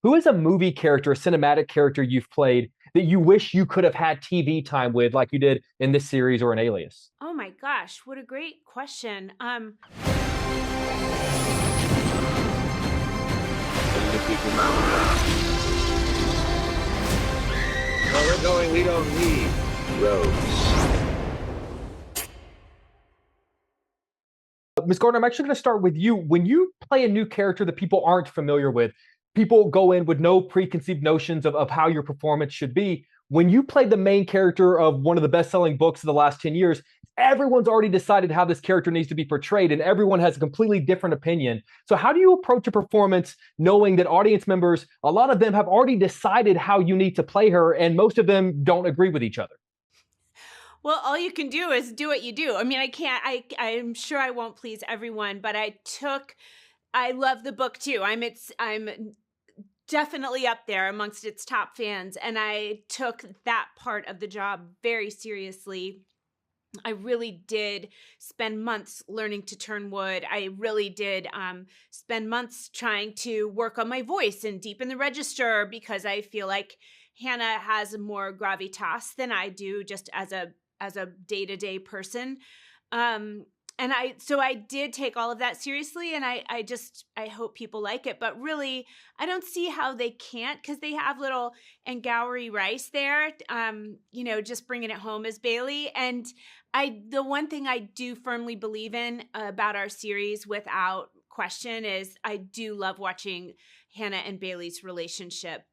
Who is a movie character, a cinematic character you've played that you wish you could have had TV time with, like you did in this series or in Alias? Oh my gosh, what a great question. Where we're going, we don't need roads. Ms. Garner, I'm actually going to start with you. When you play a new character that people aren't familiar with, people go in with no preconceived notions of how your performance should be. When you play the main character of one of the best-selling books of the last 10 years, everyone's already decided how this character needs to be portrayed, and everyone has a completely different opinion. So how do you approach a performance knowing that audience members, a lot of them have already decided how you need to play her, and most of them don't agree with each other? Well, all you can do is do what you do. I mean, I'm sure I won't please everyone, but I love the book too. I'm definitely up there amongst its top fans, and I took that part of the job very seriously. I really did spend months learning to turn wood. I really did spend months trying to work on my voice and deepen the register, because I feel like Hannah has more gravitas than I do just as a day-to-day person. And I did take all of that seriously, and I hope people like it. But really, I don't see how they can't, because they have little Angourie rice there, just bringing it home as Bailey. And the one thing I do firmly believe in about our series, without question, is I do love watching Hannah and Bailey's relationship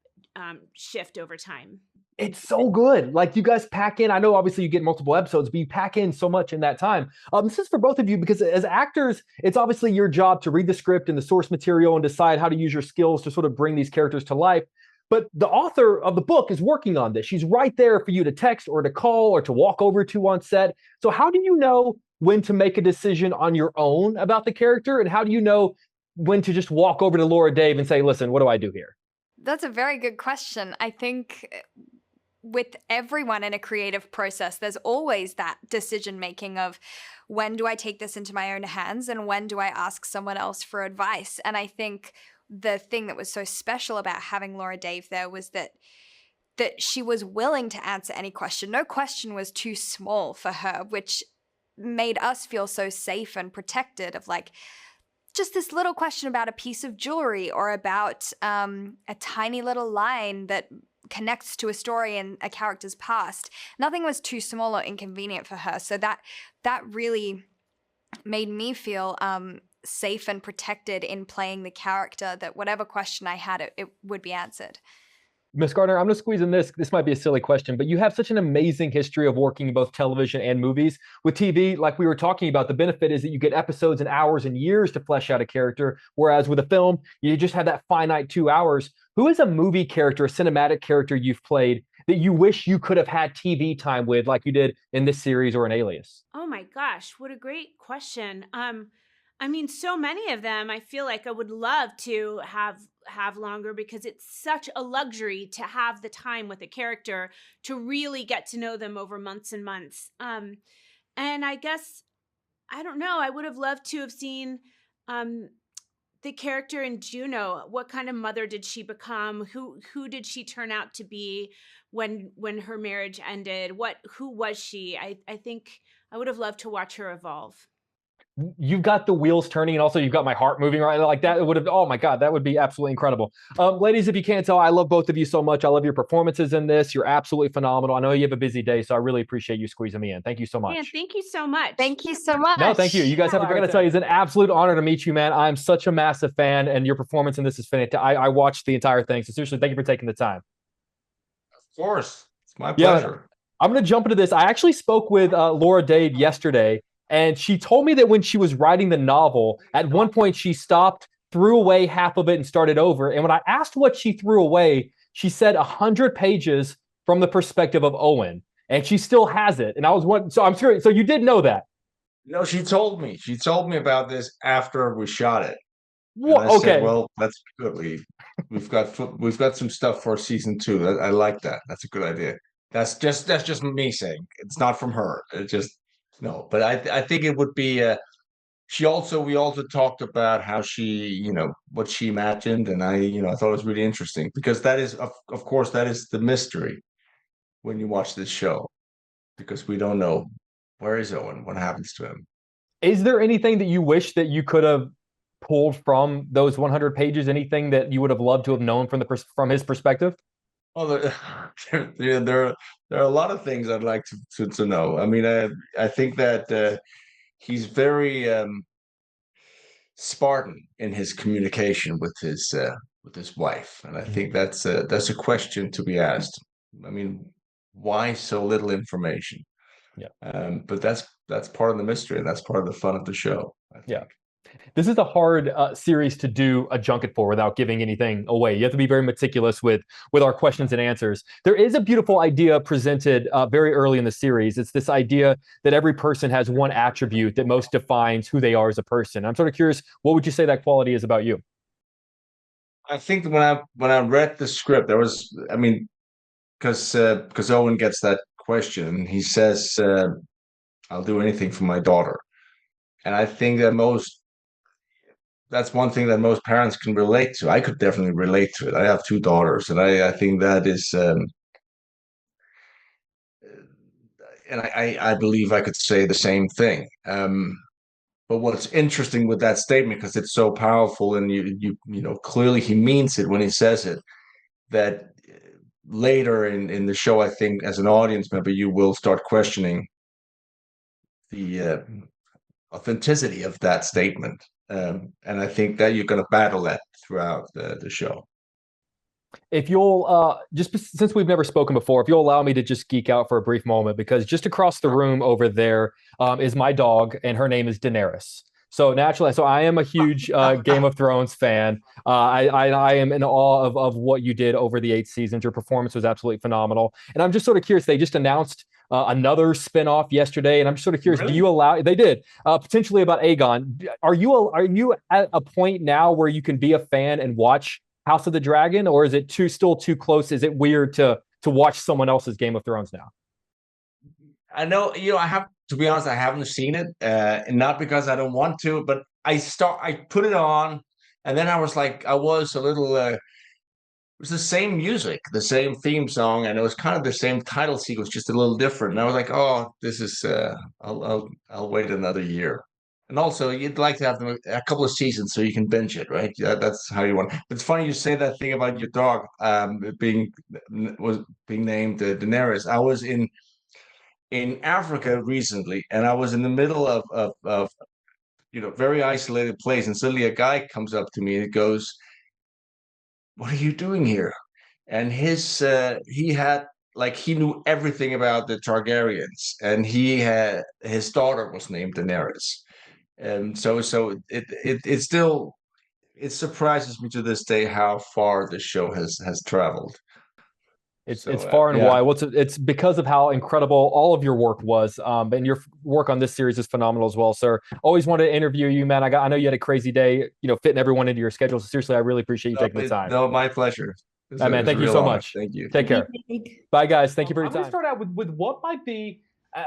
shift over time. It's so good. Like, you guys pack in. I know obviously you get multiple episodes, but you pack in so much in that time. This is for both of you, because as actors, it's obviously your job to read the script and the source material and decide how to use your skills to sort of bring these characters to life. But the author of the book is working on this. She's right there for you to text or to call or to walk over to on set. So how do you know when to make a decision on your own about the character? And how do you know when to just walk over to Laura Dave and say, listen, what do I do here? That's a very good question. I think with everyone in a creative process, there's always that decision making of, when do I take this into my own hands and when do I ask someone else for advice? And I think the thing that was so special about having Laura Dave there was that she was willing to answer any question. No question was too small for her, which made us feel so safe and protected of, like, just this little question about a piece of jewelry or about a tiny little line that connects to a story in a character's past. Nothing was too small or inconvenient for her. So that really made me feel safe and protected in playing the character, that whatever question I had, it would be answered. Miss Garner, I'm going to squeeze in this. This might be a silly question, but you have such an amazing history of working in both television and movies. With TV, like we were talking about, the benefit is that you get episodes and hours and years to flesh out a character, whereas with a film, you just have that finite 2 hours. Who is a movie character, a cinematic character you've played that you wish you could have had TV time with, like you did in this series or in Alias? Oh my gosh, what a great question. I mean, so many of them, I feel like I would love to have longer, because it's such a luxury to have the time with a character to really get to know them over months and months. And I guess, I don't know, I would have loved to have seen the character in Juno. What kind of mother did she become? Who did she turn out to be when her marriage ended? Who was she? I think I would have loved to watch her evolve. You've got the wheels turning, and also you've got my heart moving right like that. It would have, oh my God, that would be absolutely incredible. Ladies, if you can't tell, I love both of you so much. I love your performances in this. You're absolutely phenomenal. I know you have a busy day, so I really appreciate you squeezing me in. Thank you so much. Man, thank you so much. Thank you so much. No, thank you. You guys have a great, I gotta tell you, it's an absolute honor to meet you, man. I'm such a massive fan, and your performance in this is fantastic. I watched the entire thing. So seriously, thank you for taking the time. Of course. It's my pleasure. I'm going to jump into this. I actually spoke with Laura Dave yesterday, and she told me that when she was writing the novel, at one point she stopped, threw away half of it, and started over. And when I asked what she threw away, she said 100 pages from the perspective of Owen, and she still has it. And I was wondering, so I'm sure, so you did know that? No, she told me. She told me about this after we shot it. What? Okay. Said, well, that's good. We've got some stuff for season 2. I like that. That's a good idea. That's just me saying. It's not from her. It just no. But I think it would be we also talked about how she, what she imagined, and I thought it was really interesting because that is, of course, that is the mystery when you watch this show, because we don't know where is Owen, what happens to him. Is there anything that you wish that you could have pulled from those 100 pages? Anything that you would have loved to have known from his perspective? Well, there are a lot of things I'd like to know. I mean, I think that he's very Spartan in his communication with his wife, and I think that's a question to be asked. I mean, why so little information? Yeah. But that's part of the mystery, and that's part of the fun of the show, I think. Yeah. This is a hard series to do a junket for without giving anything away. You have to be very meticulous with our questions and answers. There is a beautiful idea presented very early in the series. It's this idea that every person has one attribute that most defines who they are as a person. I'm sort of curious, what would you say that quality is about you? I think when I read the script, there was, I mean, because Owen gets that question, he says, "I'll do anything for my daughter," and I think that's one thing that most parents can relate to. I could definitely relate to it. I have two daughters, and I think that is, and I believe I could say the same thing. But what's interesting with that statement, because it's so powerful, and clearly he means it when he says it, that later in the show, I think as an audience member, you will start questioning the authenticity of that statement. And I think that you're going to battle that throughout the show. If you'll, just since we've never spoken before, if you'll allow me to just geek out for a brief moment, because just across the room over there is my dog, and her name is Daenerys. So naturally, I am a huge Game of Thrones fan. I am in awe of what you did over the 8 seasons. Your performance was absolutely phenomenal. And I'm just sort of curious, they just announced another spinoff yesterday, and I'm just sort of curious, Really? do you allow, they did, potentially about Aegon. Are you at a point now where you can be a fan and watch House of the Dragon, or is it still too close? Is it weird to watch someone else's Game of Thrones now? I know, I have to be honest, I haven't seen it, and not because I don't want to, but I put it on, and then I was a little. It was the same music, the same theme song, and it was kind of the same title sequence, just a little different. And I was like, oh, this is. I'll wait another year. And also, you'd like to have them a couple of seasons so you can binge it, right? Yeah, that's how you want. But it's funny you say that thing about your dog being named Daenerys. I was in Africa recently, and I was in the middle of very isolated place, and suddenly a guy comes up to me and goes, "What are you doing here?" And he knew everything about the Targaryens, and his daughter was named Daenerys, and so it still it surprises me to this day how far the show has traveled. It's far and yeah. wide. It's because of how incredible all of your work was, and your work on this series is phenomenal as well, sir. Always wanted to interview you, man. I know you had a crazy day, fitting everyone into your schedule. So seriously, I really appreciate you taking the time. No, my pleasure. Man, thank you so much. Thank you. Take care. Bye, guys. Thank you for your I'm time. going to start out with what might be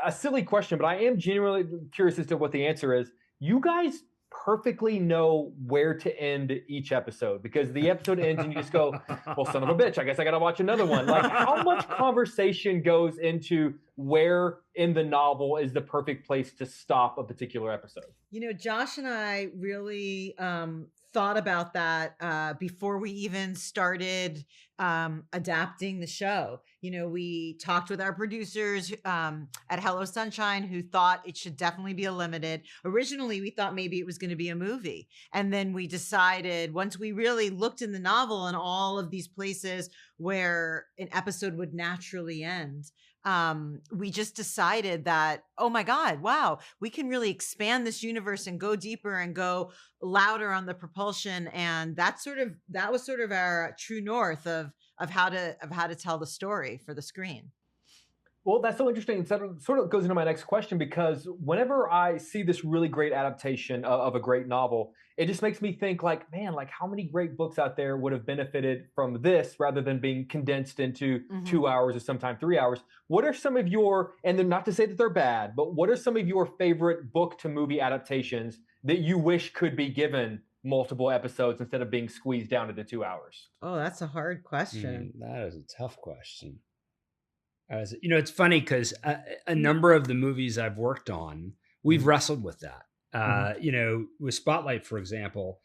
a silly question, but I am genuinely curious as to what the answer is. You guys perfectly know where to end each episode, because the episode ends and you just go, well, son of a bitch, I guess I got to watch another one. Like, how much conversation goes into where in the novel is the perfect place to stop a particular episode? Josh and I really thought about that before we even started adapting the show. We talked with our producers at Hello Sunshine, who thought it should definitely be a limited. Originally, we thought maybe it was going to be a movie. And then we decided, once we really looked in the novel and all of these places where an episode would naturally end, we just decided that, oh my God, wow, we can really expand this universe and go deeper and go louder on the propulsion. And that was sort of our true north of how to tell the story for the screen. Well, that's so interesting. It sort of goes into my next question, because whenever I see this really great adaptation of a great novel, it just makes me think, man, how many great books out there would have benefited from this rather than being condensed into 2 hours or sometimes 3 hours? What are some of your, and they're not to say that they're bad, but what are some of your favorite book to movie adaptations that you wish could be given multiple episodes instead of being squeezed down into 2 hours? Oh, that's a hard question. That is a tough question. It's funny because a number of the movies I've worked on, we've wrestled with that. With Spotlight, for example,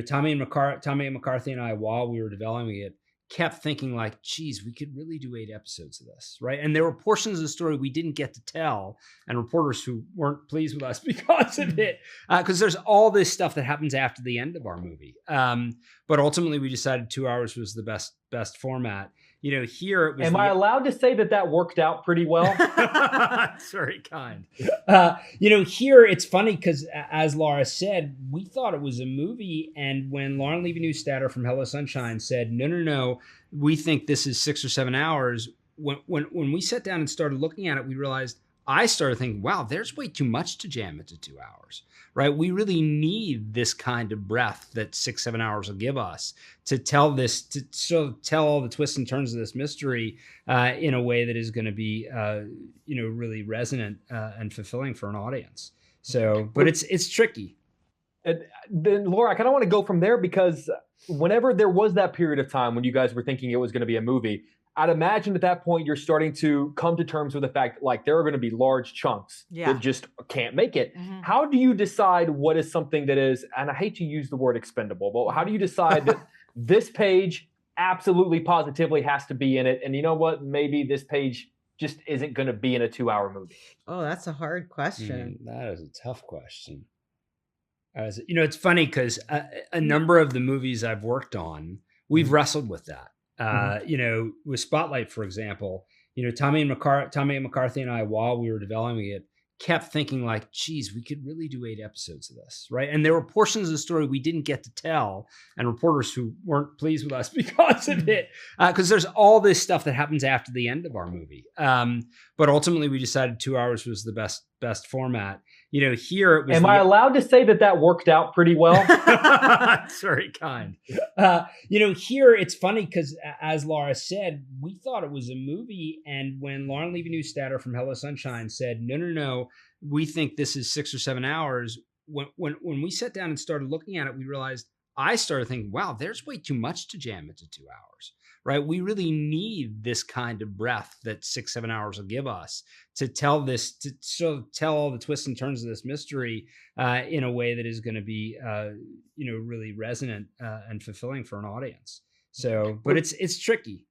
Tommy McCarthy and I, while we were developing it, kept thinking like, geez, we could really do 8 episodes of this, right? And there were portions of the story we didn't get to tell, and reporters who weren't pleased with us because of it, because there's all this stuff that happens after the end of our movie. But ultimately, we decided 2 hours was the best format. Here it was. Am I allowed to say that worked out pretty well? That's very kind. Here it's funny because, as Laura said, we thought it was a movie, and when Lauren Levy-Newstatter from Hello Sunshine said, no, we think this is 6 or 7 hours. When we sat down and started looking at it, we realized. I started thinking, wow, there's way too much to jam into 2 hours, right? We really need this kind of breadth that 6-7 hours will give us to tell all the twists and turns of this mystery in a way that is going to be, really resonant and fulfilling for an audience. So, but it's tricky. And then, Laura, I kind of want to go from there because whenever there was that period of time when you guys were thinking it was going to be a movie, I'd imagine at that point you're starting to come to terms with the fact like there are going to be large chunks that just can't make it. How do you decide what is something that is, and I hate to use the word expendable, but how do you decide that this page absolutely positively has to be in it, and you know what, maybe this page just isn't going to be in a 2-hour movie? Oh, that's a hard question. That is a tough question. It's funny because a number of the movies I've worked on, we've wrestled with that. With Spotlight, for example, Tommy McCarthy and I, while we were developing it, kept thinking like, geez, we could really do 8 episodes of this, right? And there were portions of the story we didn't get to tell, and reporters who weren't pleased with us because of it, because there's all this stuff that happens after the end of our movie. But ultimately, we decided 2 hours was the best format. Here it was. Am I allowed to say that worked out pretty well? That's very kind. Here it's funny because, as Laura said, we thought it was a movie, and when Lauren Levy-Newstatter from Hello Sunshine said, no, we think this is 6 or 7 hours. When we sat down and started looking at it, we realized. I started thinking, wow, there's way too much to jam into 2 hours, right? We really need this kind of breadth that 6-7 hours will give us to tell all the twists and turns of this mystery in a way that is going to be, really resonant and fulfilling for an audience. So, but it's tricky.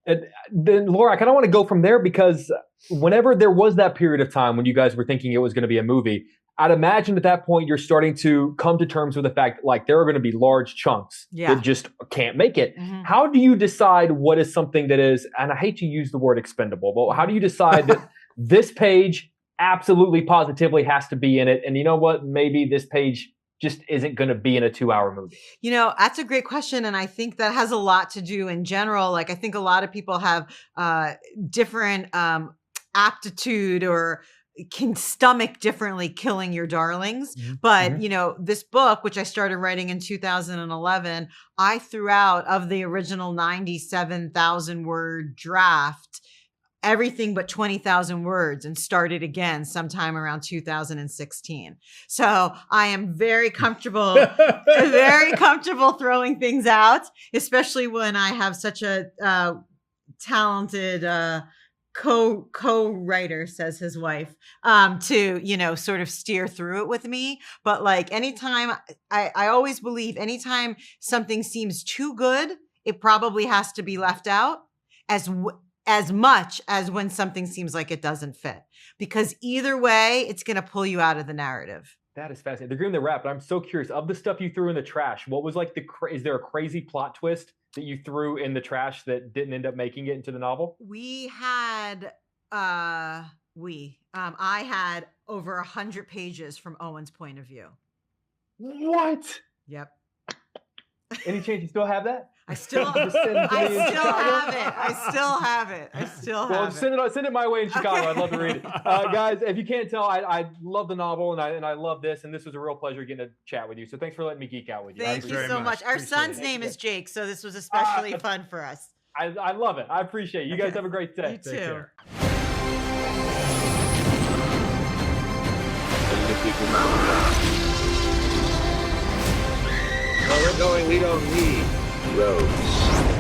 And then, Laura, I kind of want to go from there because whenever there was that period of time when you guys were thinking it was going to be a movie, I'd imagine at that point you're starting to come to terms with the fact like there are going to be large chunks that just can't make it. How do you decide what is something that is, and I hate to use the word expendable, but how do you decide that this page absolutely positively has to be in it, and you know what, maybe this page just isn't going to be in a 2-hour movie? That's a great question. And I think that has a lot to do in general. Like, I think a lot of people have different aptitude or can stomach differently killing your darlings. But, this book, which I started writing in 2011, I threw out of the original 97,000 word draft, everything but 20,000 words, and started again sometime around 2016. So I am very comfortable throwing things out, especially when I have such a talented co-writer, says his wife, to, sort of steer through it with me. But like anytime, I always believe anytime something seems too good, it probably has to be left out as much as when something seems like it doesn't fit, because either way, it's going to pull you out of the narrative. That is fascinating. They're giving the wrap, but I'm so curious of the stuff you threw in the trash. What was like is there a crazy plot twist that you threw in the trash that didn't end up making it into the novel? We had, I had over 100 pages from Owen's point of view. What? Yep. Any chance you still have that? I still have it. Well, send it my way in Chicago. Okay. I'd love to read it. Guys, if you can't tell, I love the novel and I love this. And this was a real pleasure getting to chat with you. So thanks for letting me geek out with you. Thank you so much. Our son's name is Jake, so this was especially fun for us. I love it. I appreciate it. You guys have a great day. You too. Take care. Where we're going, we don't need roads.